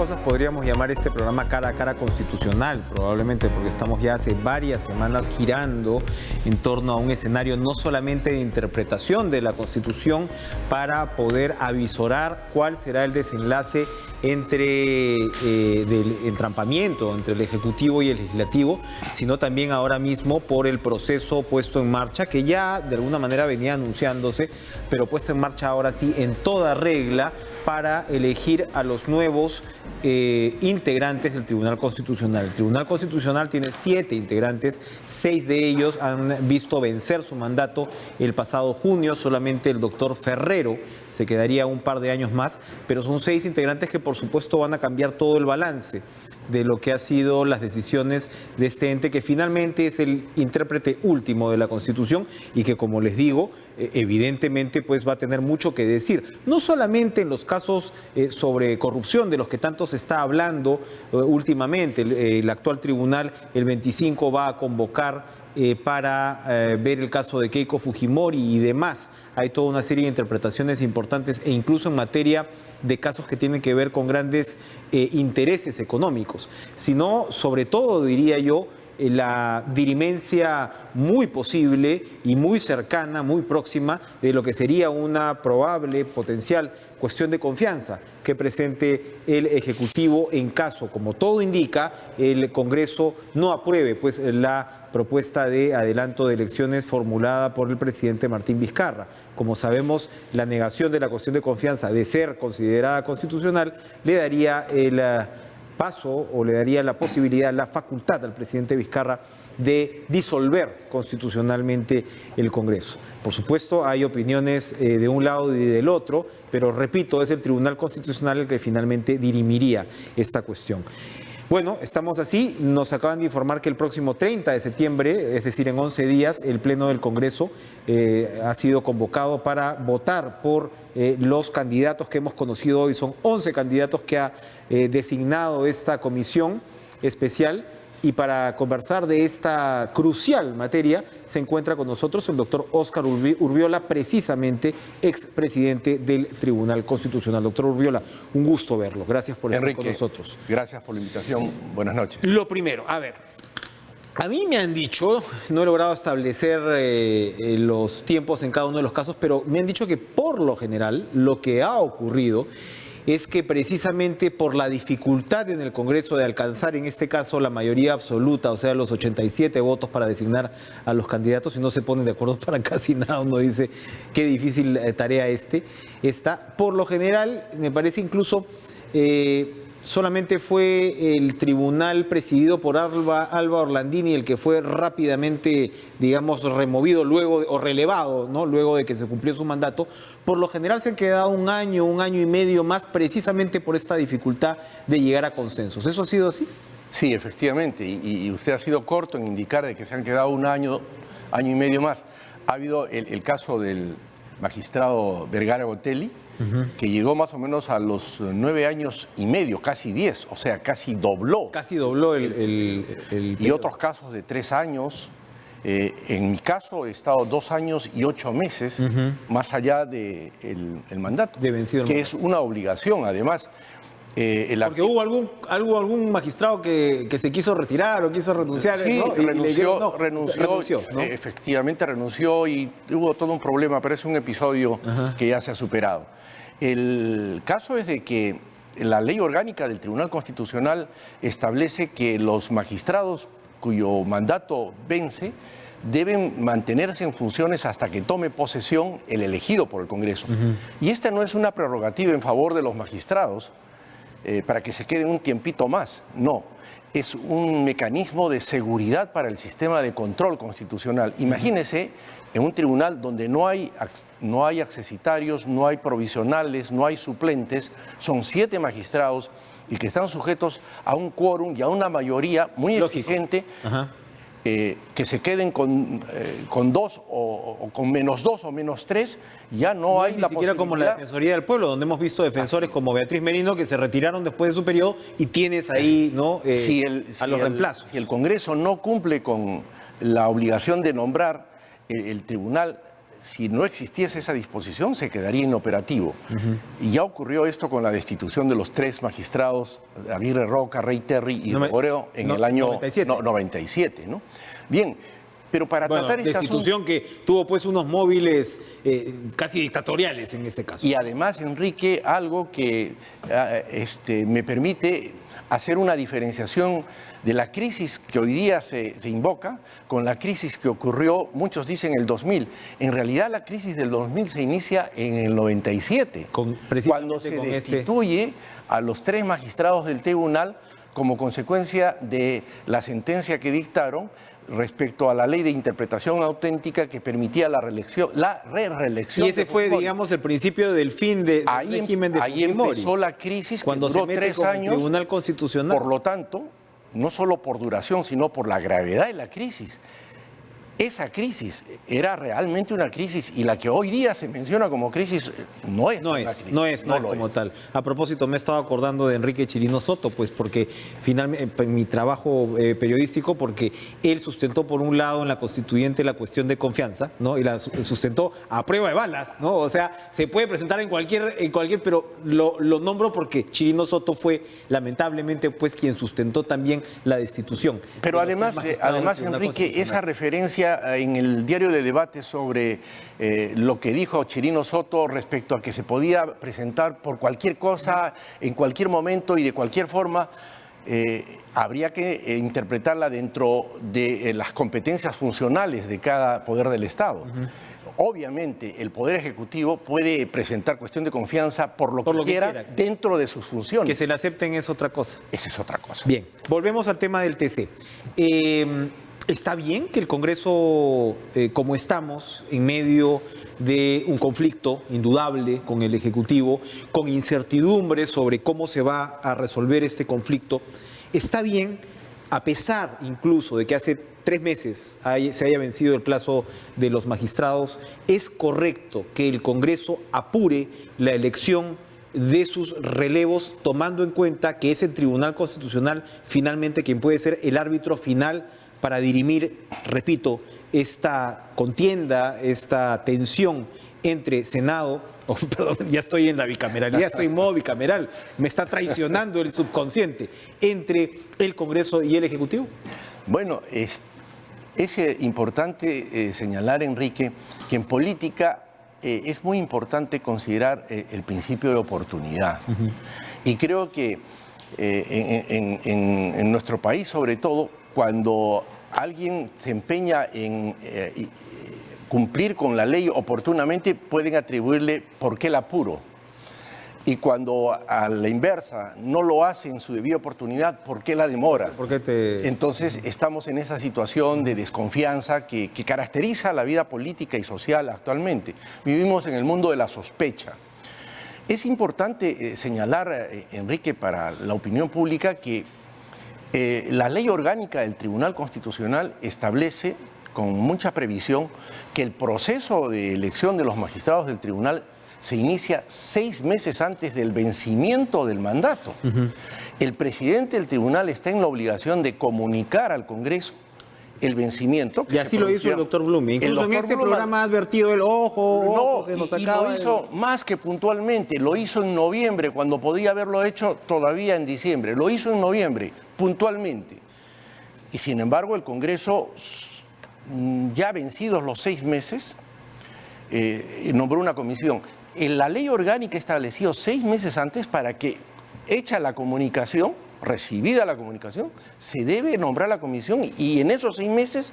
cosas podríamos llamar este programa Cara a Cara Constitucional, probablemente porque estamos ya hace varias semanas girando en torno a un escenario no solamente de interpretación de la Constitución para poder avisorar cuál será el desenlace del entrampamiento entre el Ejecutivo y el Legislativo, sino también ahora mismo por el proceso puesto en marcha, que ya de alguna manera venía anunciándose, pero puesto en marcha ahora sí en toda regla para elegir a los nuevos integrantes del Tribunal Constitucional. El Tribunal Constitucional tiene 7 integrantes, 6 de ellos han visto vencer su mandato el pasado junio, solamente el doctor Ferrero se quedaría un par de años más, pero son 6 integrantes que por supuesto van a cambiar todo el balance de lo que ha sido las decisiones de este ente que finalmente es el intérprete último de la Constitución y que, como les digo, evidentemente pues va a tener mucho que decir, no solamente en los casos sobre corrupción de los que tanto se está hablando últimamente. El actual tribunal el 25 va a convocar para ver el caso de Keiko Fujimori y demás. Hay toda una serie de interpretaciones importantes e incluso en materia de casos que tienen que ver con grandes intereses económicos, sino sobre todo, diría yo, la dirimencia muy posible y muy cercana, muy próxima de lo que sería una probable, potencial cuestión de confianza que presente el Ejecutivo en caso, como todo indica, el Congreso no apruebe pues la propuesta de adelanto de elecciones formulada por el presidente Martín Vizcarra. Como sabemos, la negación de la cuestión de confianza de ser considerada constitucional le daría el paso o le daría la posibilidad, la facultad al presidente Vizcarra de disolver constitucionalmente el Congreso. Por supuesto, hay opiniones de un lado y del otro, pero repito, es el Tribunal Constitucional el que finalmente dirimiría esta cuestión. Bueno, estamos así, nos acaban de informar que el próximo 30 de septiembre, es decir, en 11 días, el Pleno del Congreso ha sido convocado para votar por los candidatos que hemos conocido hoy. Son 11 candidatos que ha designado esta comisión especial. Y para conversar de esta crucial materia se encuentra con nosotros el doctor Óscar Urbiola, precisamente expresidente del Tribunal Constitucional. Doctor Urbiola, un gusto verlo. Gracias por estar con nosotros. Gracias por la invitación. Buenas noches. Lo primero, a ver, a mí me han dicho, no he logrado establecer los tiempos en cada uno de los casos, pero me han dicho que por lo general lo que ha ocurrido es que precisamente por la dificultad en el Congreso de alcanzar en este caso la mayoría absoluta, o sea, los 87 votos para designar a los candidatos, y no se ponen de acuerdo para casi nada, uno dice qué difícil tarea esta. Por lo general, me parece incluso solamente fue el tribunal presidido por Alba Orlandini el que fue rápidamente, digamos, removido luego o relevado, ¿no? Luego de que se cumplió su mandato. Por lo general se han quedado un año y medio más, precisamente por esta dificultad de llegar a consensos. ¿Eso ha sido así? Sí, efectivamente, y usted ha sido corto en indicar de que se han quedado un año y medio más. Ha habido el caso del magistrado Vergara Gotelli, que llegó más o menos a los 9 años y medio, casi 10, o sea, casi dobló. Casi dobló Y otros casos de 3 años. En mi caso he estado 2 años y 8 meses más allá del mandato, de vencido el que mandato. es una obligación además. Porque hubo algún magistrado que se quiso retirar o quiso renunciar, sí, ¿no? renunció, ¿no? Efectivamente renunció y hubo todo un problema, pero es un episodio que ya se ha superado. El caso es de que la ley orgánica del Tribunal Constitucional establece que los magistrados cuyo mandato vence deben mantenerse en funciones hasta que tome posesión el elegido por el Congreso. Y esta no es una prerrogativa en favor de los magistrados, para que se queden un tiempito más, no, es un mecanismo de seguridad para el sistema de control constitucional. Imagínese en un tribunal donde no hay accesitarios, no hay provisionales, no hay suplentes, son 7 magistrados y que están sujetos a un quórum y a una mayoría muy exigente. Que se queden con 2 o con -2 o -3, ya no hay la posibilidad. Ni siquiera como la Defensoría del Pueblo, donde hemos visto defensores como Beatriz Merino que se retiraron después de su periodo y tienes ahí, ¿no? A los reemplazos. Si el Congreso no cumple con la obligación de nombrar, el tribunal si no existiese esa disposición, se quedaría inoperativo. Y ya ocurrió esto con la destitución de los 3 magistrados, Aguirre Roca, Rey Terry y Boreo, en el año 97, ¿no? Bien, pero para tratar esta destitución que tuvo pues unos móviles casi dictatoriales en ese caso. Y además, Enrique, algo que me permite hacer una diferenciación de la crisis que hoy día se invoca con la crisis que ocurrió, muchos dicen el 2000. En realidad la crisis del 2000 se inicia en el 97, cuando se destituye a los 3 magistrados del tribunal como consecuencia de la sentencia que dictaron respecto a la ley de interpretación auténtica que permitía la re-reelección. Y ese fue, digamos, el principio del fin del régimen de Fujimori. Ahí empezó la crisis cuando que duró se mete 3 con años. el Tribunal Constitucional. Por lo tanto, no solo por duración, sino por la gravedad de la crisis. Esa crisis era realmente una crisis, y la que hoy día se menciona como crisis no es como tal. A propósito, me he estado acordando de Enrique Chirino Soto, pues porque finalmente en mi trabajo periodístico, porque él sustentó por un lado en la constituyente la cuestión de confianza, ¿no? Y la sustentó a prueba de balas, ¿no? O sea, se puede presentar en cualquier, pero lo nombro porque Chirino Soto fue lamentablemente pues quien sustentó también la destitución. Pero además Enrique, esa referencia en el diario de debate sobre lo que dijo Chirino Soto respecto a que se podía presentar por cualquier cosa, en cualquier momento y de cualquier forma, habría que interpretarla dentro de las competencias funcionales de cada poder del Estado. Obviamente, el Poder Ejecutivo puede presentar cuestión de confianza por lo que quiera dentro de sus funciones. Que se le acepten es otra cosa. Esa es otra cosa. Bien, volvemos al tema del TC. ¿Está bien que el Congreso, como estamos, en medio de un conflicto indudable con el Ejecutivo, con incertidumbre sobre cómo se va a resolver este conflicto, está bien, a pesar incluso de que hace 3 meses se haya vencido el plazo de los magistrados, es correcto que el Congreso apure la elección de sus relevos, tomando en cuenta que es el Tribunal Constitucional finalmente quien puede ser el árbitro final para dirimir, repito, esta contienda, esta tensión entre Senado, perdón, ya estoy en la bicameralidad, estoy en modo bicameral, me está traicionando el subconsciente, entre el Congreso y el Ejecutivo? Bueno, es importante señalar, Enrique, que en política es muy importante considerar el principio de oportunidad. Y creo que en nuestro país, sobre todo, cuando alguien se empeña en cumplir con la ley oportunamente, pueden atribuirle por qué el apuro. Y cuando a la inversa no lo hace en su debida oportunidad, ¿por qué la demora? Entonces estamos en esa situación de desconfianza que caracteriza la vida política y social actualmente. Vivimos en el mundo de la sospecha. Es importante señalar, Enrique, para la opinión pública que la ley orgánica del Tribunal Constitucional establece con mucha previsión que el proceso de elección de los magistrados del tribunal se inicia 6 meses antes del vencimiento del mandato. El presidente del tribunal está en la obligación de comunicar al Congreso el vencimiento. Y así lo hizo el doctor Blume. Incluso en este programa ha advertido el ojo, se nos acaba. Y lo hizo más que puntualmente, lo hizo en noviembre, cuando podía haberlo hecho todavía en diciembre. Lo hizo en noviembre, puntualmente. Y sin embargo, el Congreso, ya vencidos los 6 meses, nombró una comisión. En la ley orgánica estableció 6 meses antes para que, hecha la comunicación, recibida la comunicación, se debe nombrar la comisión y en esos 6 meses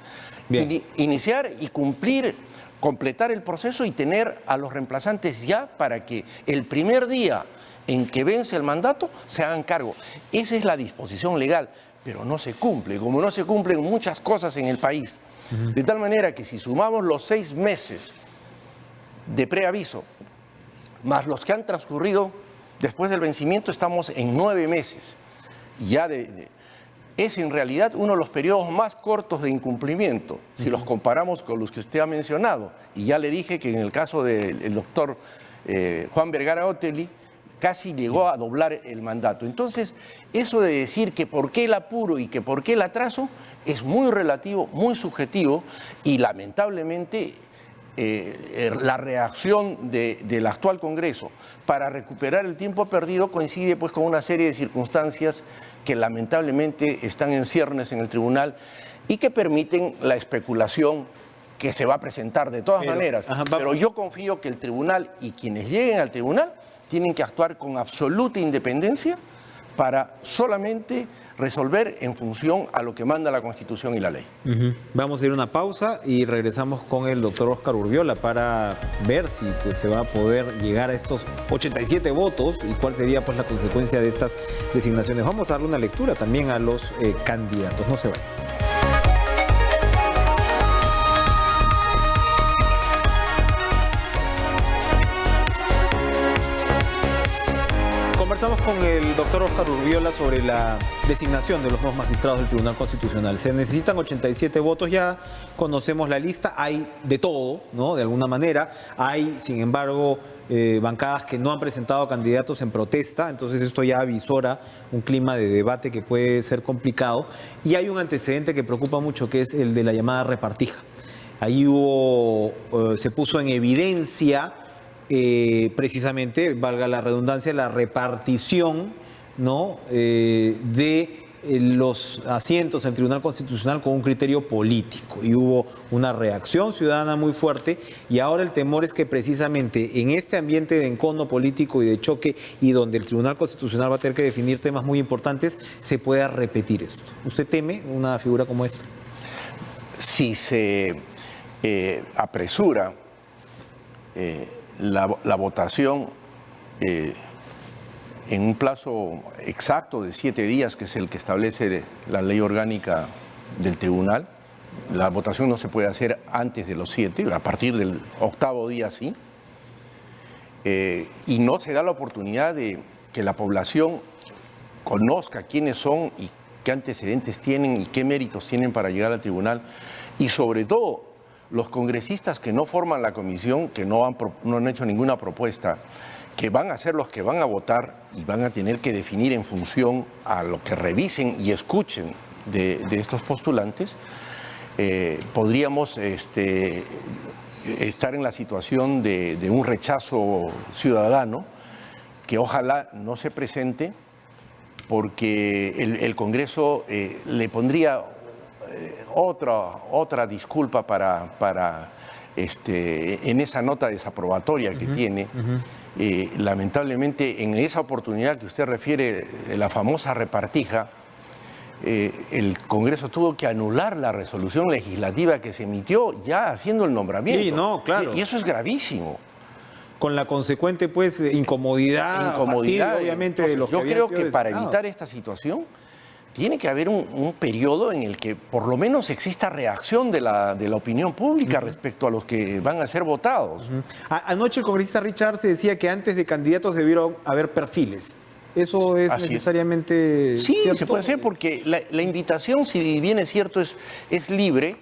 iniciar y cumplir, completar el proceso y tener a los reemplazantes ya para que el primer día en que vence el mandato se hagan cargo. Esa es la disposición legal, pero no se cumple, como no se cumplen muchas cosas en el país. De tal manera que si sumamos los 6 meses de preaviso, más los que han transcurrido después del vencimiento, estamos en 9 meses. Ya es en realidad uno de los periodos más cortos de incumplimiento, si los comparamos con los que usted ha mencionado. Y ya le dije que en el caso del doctor Juan Vergara Otegi, casi llegó a doblar el mandato. Entonces, eso de decir que por qué el apuro y que por qué el atraso es muy relativo, muy subjetivo, y lamentablemente la reacción del actual Congreso para recuperar el tiempo perdido coincide pues con una serie de circunstancias que lamentablemente están en ciernes en el tribunal y que permiten la especulación que se va a presentar de todas maneras. Pero yo confío que el tribunal y quienes lleguen al tribunal tienen que actuar con absoluta independencia para solamente resolver en función a lo que manda la Constitución y la ley. Vamos a ir a una pausa y regresamos con el doctor Óscar Urbiola para ver si pues, se va a poder llegar a estos 87 votos y cuál sería pues, la consecuencia de estas designaciones. Vamos a darle una lectura también a los candidatos. No se vayan. Conversamos con el doctor Óscar Urbiola sobre la designación de los nuevos magistrados del Tribunal Constitucional. Se necesitan 87 votos, ya conocemos la lista, hay de todo, ¿no? De alguna manera. Hay, sin embargo, bancadas que no han presentado candidatos en protesta, entonces esto ya avisora un clima de debate que puede ser complicado. Y hay un antecedente que preocupa mucho, que es el de la llamada repartija. Ahí se puso en evidencia precisamente, valga la redundancia, la repartición, ¿no? De los asientos en el Tribunal Constitucional con un criterio político. Y hubo una reacción ciudadana muy fuerte y ahora el temor es que precisamente en este ambiente de encono político y de choque y donde el Tribunal Constitucional va a tener que definir temas muy importantes, se pueda repetir esto. ¿Usted teme una figura como esta? Si se apresura la votación en un plazo exacto de 7 días, que es el que establece la ley orgánica del tribunal. La votación no se puede hacer antes de los 7, a partir del 8º día sí. Y no se da la oportunidad de que la población conozca quiénes son y qué antecedentes tienen y qué méritos tienen para llegar al tribunal. Y sobre todo, los congresistas que no forman la comisión, que no han hecho ninguna propuesta, que van a ser los que van a votar y van a tener que definir en función a lo que revisen y escuchen de estos postulantes, podríamos estar en la situación de un rechazo ciudadano que ojalá no se presente, porque el Congreso le pondría otra disculpa en esa nota desaprobatoria que tiene. Lamentablemente, en esa oportunidad que usted refiere, la famosa repartija, el Congreso tuvo que anular la resolución legislativa que se emitió ya haciendo el nombramiento. Sí, no, claro. Y eso es gravísimo. Con la consecuente, pues, incomodidad, fastidio, obviamente, de los que habían sido Yo creo que para evitar esta situación tiene que haber un periodo en el que por lo menos exista reacción de la opinión pública respecto a los que van a ser votados. Anoche el congresista Richard se decía que antes de candidatos debieron haber perfiles. ¿Eso es necesariamente Sí, cierto? se puede hacer porque la invitación, si bien es cierto, es libre,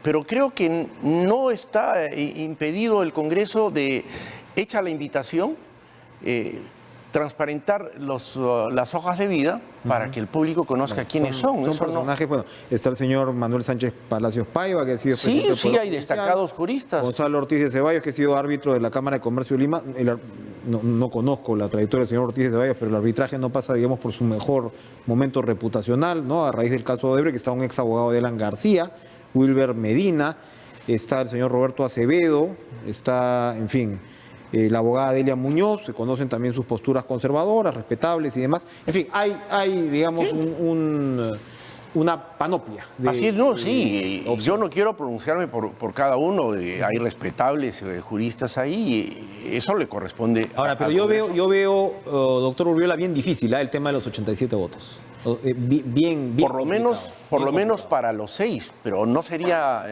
pero creo que no está impedido el Congreso de, hecha la invitación, transparentar las hojas de vida para que el público conozca quiénes son. Son personajes, bueno, está el señor Manuel Sánchez Palacios Paiva, que ha sido presidente del Poder hay destacados juristas. Gonzalo Ortiz de Ceballos, que ha sido árbitro de la Cámara de Comercio de Lima. No conozco la trayectoria del señor Ortiz de Ceballos, pero el arbitraje no pasa, digamos, por su mejor momento reputacional, ¿no? A raíz del caso de Odebrecht, que está un ex abogado de Elan García, Wilber Medina, está el señor Roberto Acevedo, está, en fin, la abogada Delia Muñoz, se conocen también sus posturas conservadoras, respetables y demás. En fin, hay digamos, una panoplia. Así es, no, sí. Yo no quiero pronunciarme por cada uno. Hay respetables juristas ahí y eso le corresponde. Ahora, pero yo veo, doctor Urbiola, bien difícil el tema de los 87 votos. Bien por lo menos para los 6, pero no sería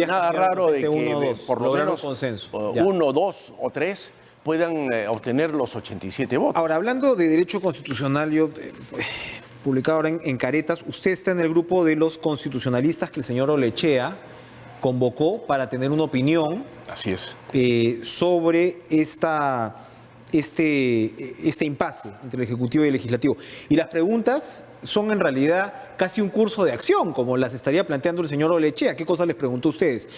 nada raro de que por lo menos consenso. 1, 2 o 3 puedan obtener los 87 votos. Ahora, hablando de derecho constitucional, yo publicado ahora en Caretas, usted está en el grupo de los constitucionalistas que el señor Olechea convocó para tener una opinión. Así es. Sobre esta este impasse entre el Ejecutivo y el Legislativo. Y las preguntas son en realidad casi un curso de acción, como las estaría planteando el señor Olechea. ¿Qué cosa les preguntó a ustedes?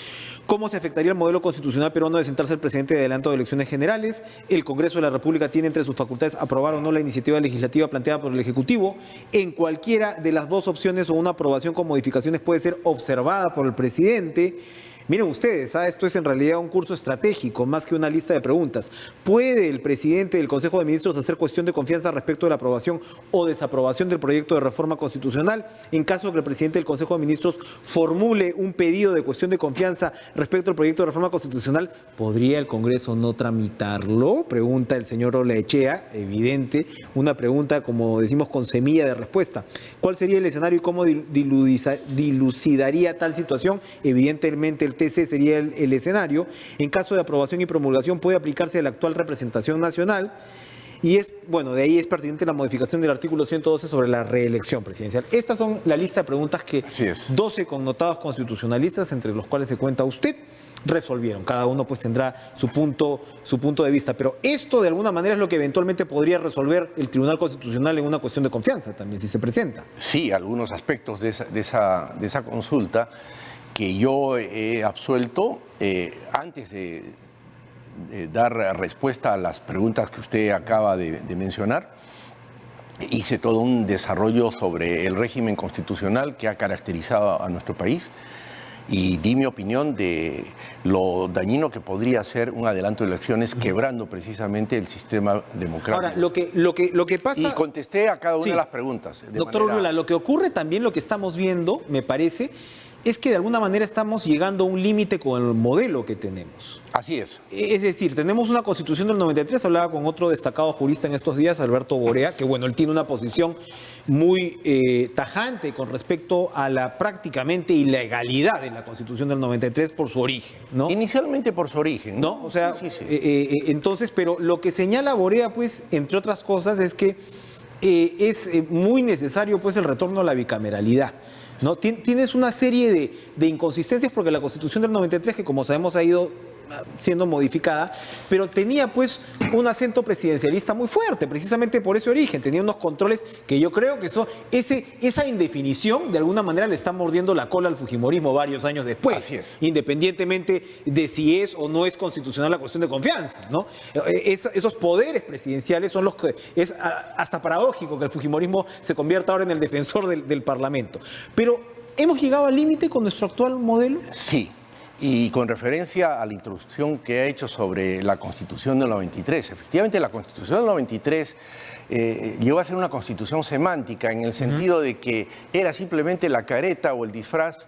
¿Cómo se afectaría el modelo constitucional peruano de sentarse el presidente de adelanto de elecciones generales? ¿El Congreso de la República tiene entre sus facultades aprobar o no la iniciativa legislativa planteada por el Ejecutivo? En cualquiera de las dos opciones o una aprobación con modificaciones puede ser observada por el presidente. Miren ustedes, esto es en realidad un curso estratégico más que una lista de preguntas. ¿Puede el presidente del Consejo de Ministros hacer cuestión de confianza respecto de la aprobación o desaprobación del proyecto de reforma constitucional? En caso de que el presidente del Consejo de Ministros formule un pedido de cuestión de confianza respecto al proyecto de reforma constitucional, ¿podría el Congreso no tramitarlo? Pregunta el señor Olechea, evidente, una pregunta, como decimos, con semilla de respuesta. ¿Cuál sería el escenario y cómo dilucidaría tal situación? Evidentemente el TC sería el escenario. En caso de aprobación y promulgación puede aplicarse a la actual representación nacional y de ahí es pertinente la modificación del artículo 112 sobre la reelección presidencial. Estas son la lista de preguntas que 12 connotados constitucionalistas, entre los cuales se cuenta usted, resolvieron. Cada uno pues tendrá su punto de vista, pero esto de alguna manera es lo que eventualmente podría resolver el Tribunal Constitucional en una cuestión de confianza también, si se presenta. Sí, algunos aspectos de esa consulta que yo he absuelto antes de dar respuesta a las preguntas que usted acaba de mencionar. Hice todo un desarrollo sobre el régimen constitucional que ha caracterizado a nuestro país y di mi opinión de lo dañino que podría ser un adelanto de elecciones quebrando precisamente el sistema democrático. Ahora, lo que pasa... Y contesté a cada una de las preguntas. Doctor Urbiola, lo que ocurre también, lo que estamos viendo, me parece, es que de alguna manera estamos llegando a un límite con el modelo que tenemos. Así es. Es decir, tenemos una Constitución del 93, hablaba con otro destacado jurista en estos días, Alberto Borea, que él tiene una posición muy tajante con respecto a la prácticamente ilegalidad de la Constitución del 93 por su origen, ¿no? Inicialmente por su origen, ¿no? O sea, sí. Entonces, pero lo que señala Borea, pues, entre otras cosas, es que es muy necesario, pues, el retorno a la bicameralidad, ¿no? Tienes una serie de inconsistencias porque la Constitución del 93, que como sabemos ha ido siendo modificada, pero tenía pues un acento presidencialista muy fuerte, precisamente por ese origen, tenía unos controles que yo creo que son, esa indefinición de alguna manera le está mordiendo la cola al fujimorismo varios años después. Así es. Independientemente de si es o no es constitucional la cuestión de confianza, ¿no? Esos poderes presidenciales son los que es hasta paradójico que el fujimorismo se convierta ahora en el defensor del Parlamento. Pero, ¿hemos llegado al límite con nuestro actual modelo? Sí. Y con referencia a la introducción que ha hecho sobre la Constitución del 93, efectivamente la Constitución del 93 llegó a ser una constitución semántica en el sentido de que era simplemente la careta o el disfraz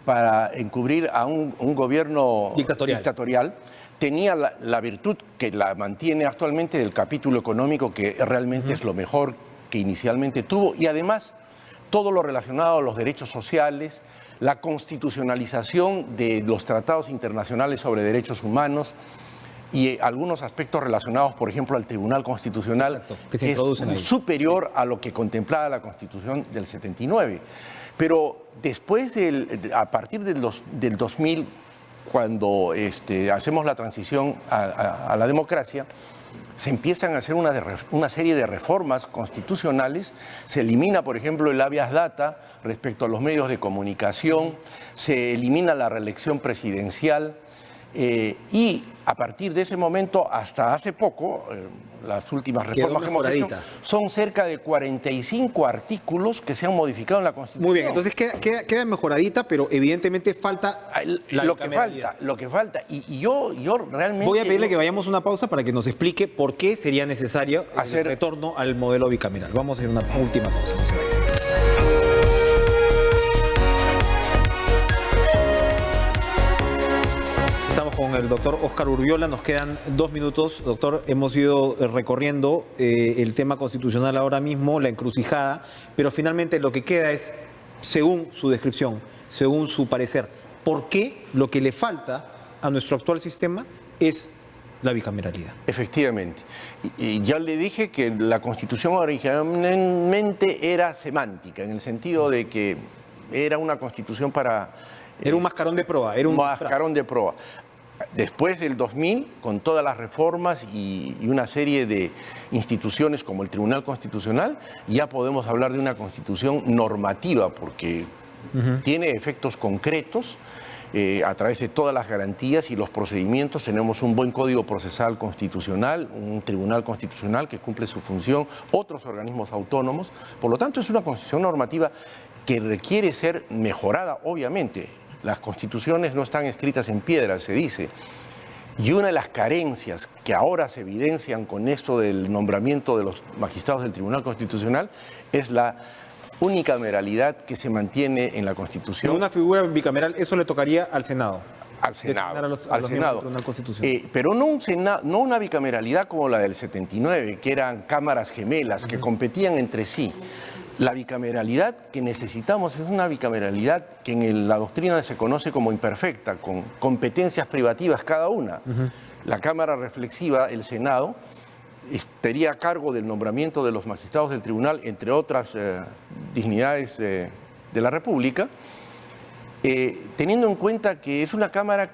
para encubrir a un gobierno dictatorial. Tenía la virtud que la mantiene actualmente del capítulo económico, que realmente es lo mejor que inicialmente tuvo, y además todo lo relacionado a los derechos sociales, la constitucionalización de los tratados internacionales sobre derechos humanos y algunos aspectos relacionados, por ejemplo, al Tribunal Constitucional, exacto, que es superior a lo que contemplaba la Constitución del 79. Pero después, a partir del 2000, cuando hacemos la transición a la democracia, se empiezan a hacer una serie de reformas constitucionales, se elimina, por ejemplo, el habeas data respecto a los medios de comunicación, se elimina la reelección presidencial y a partir de ese momento hasta hace poco, las últimas reformas que hemos hecho, son cerca de 45 artículos que se han modificado en la Constitución. Muy bien, entonces queda mejoradita, pero evidentemente falta lo que falta. Y yo realmente... Voy a pedirle que vayamos a una pausa para que nos explique por qué sería necesario el retorno al modelo bicameral. Vamos a ir a una última pausa. No se vayan. Con el doctor Óscar Urbiola, nos quedan 2 minutos. Doctor, hemos ido recorriendo el tema constitucional ahora mismo, la encrucijada, pero finalmente lo que queda es, según su descripción, según su parecer, ¿por qué lo que le falta a nuestro actual sistema es la bicameralidad? Efectivamente. Y ya le dije que la Constitución originalmente era semántica, en el sentido de que era una Constitución para... Era un mascarón de proa. Era un mascarón de proa. Después del 2000, con todas las reformas y una serie de instituciones como el Tribunal Constitucional, ya podemos hablar de una constitución normativa, porque tiene efectos concretos a través de todas las garantías y los procedimientos. Tenemos un buen código procesal constitucional, un tribunal constitucional que cumple su función, otros organismos autónomos. Por lo tanto, es una constitución normativa que requiere ser mejorada, obviamente. Las constituciones no están escritas en piedra, se dice. Y una de las carencias que ahora se evidencian con esto del nombramiento de los magistrados del Tribunal Constitucional es la unicameralidad que se mantiene en la Constitución. Una figura bicameral, eso le tocaría al Senado. Al Senado, al Senado. Pero no una bicameralidad como la del 79, que eran cámaras gemelas que competían entre sí. La bicameralidad que necesitamos es una bicameralidad que en la doctrina se conoce como imperfecta, con competencias privativas cada una. La Cámara Reflexiva, el Senado, estaría a cargo del nombramiento de los magistrados del tribunal, entre otras dignidades de la República, teniendo en cuenta que es una Cámara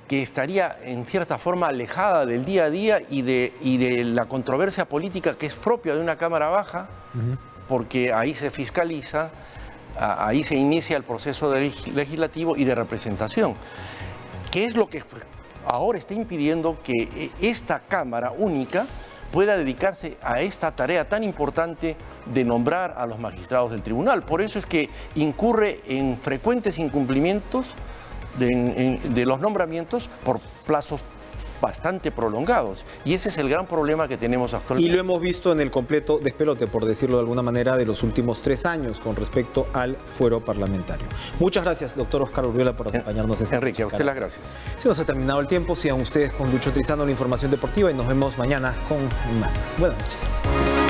que estaría en cierta forma alejada del día a día y de la controversia política que es propia de una Cámara baja, porque ahí se fiscaliza, ahí se inicia el proceso legislativo y de representación. ¿Qué es lo que ahora está impidiendo que esta Cámara única pueda dedicarse a esta tarea tan importante de nombrar a los magistrados del tribunal? Por eso es que incurre en frecuentes incumplimientos de los nombramientos por plazos bastante prolongados. Y ese es el gran problema que tenemos actualmente. Y lo hemos visto en el completo despelote, por decirlo de alguna manera, de los últimos 3 años con respecto al fuero parlamentario. Muchas gracias, doctor Oscar Urriola, por acompañarnos. Enrique, a usted las gracias. Se nos ha terminado el tiempo. Sigan ustedes con Lucho Trizano, la información deportiva, y nos vemos mañana con más. Buenas noches.